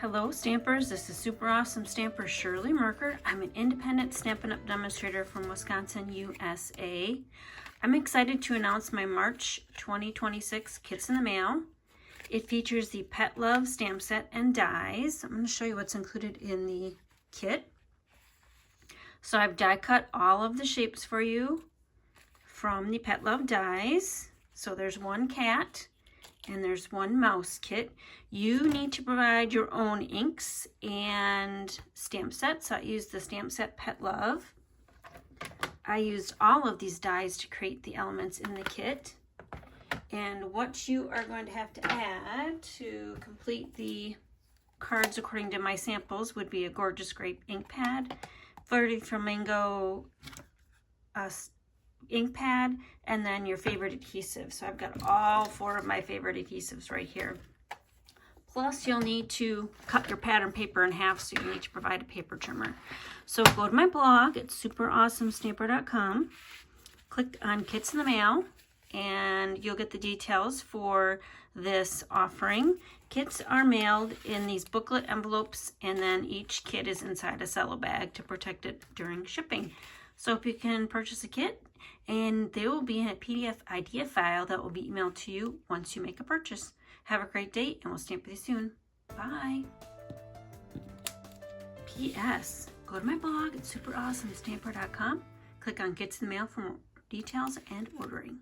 Hello Stampers, this is Super Awesome Stamper Shirley Merker. I'm an independent Stampin' Up! Demonstrator from Wisconsin, USA. I'm excited to announce my March 2026 Kits in the Mail. It features the Pet Love stamp set and dies. I'm going to show you what's included in the kit. So I've die cut all of the shapes for you from the Pet Love dies. So there's one cat and there's one mouse kit. You need to provide your own inks and stamp sets. So I used the stamp set Pet Love. I used all of these dies to create the elements in the kit. And what you are going to have to add to complete the cards according to my samples would be a gorgeous grape ink pad, Flirty Flamingo ink pad, and then your favorite adhesive. So I've got all 4 of my favorite adhesives right here. Plus you'll need to cut your pattern paper in half, so you need to provide a paper trimmer. So go to my blog at superawesomestamper.com, click on Kits in the Mail, and you'll get the details for this offering. Kits are mailed in these booklet envelopes, and then each kit is inside a cello bag to protect it during shipping. So if you can purchase a kit, and there will be a PDF idea file that will be emailed to you once you make a purchase. Have a great day, and we'll stamp with you soon. Bye. P.S. Go to my blog at superawesomestamper.com. Click on Kits in the Mail for more details and ordering.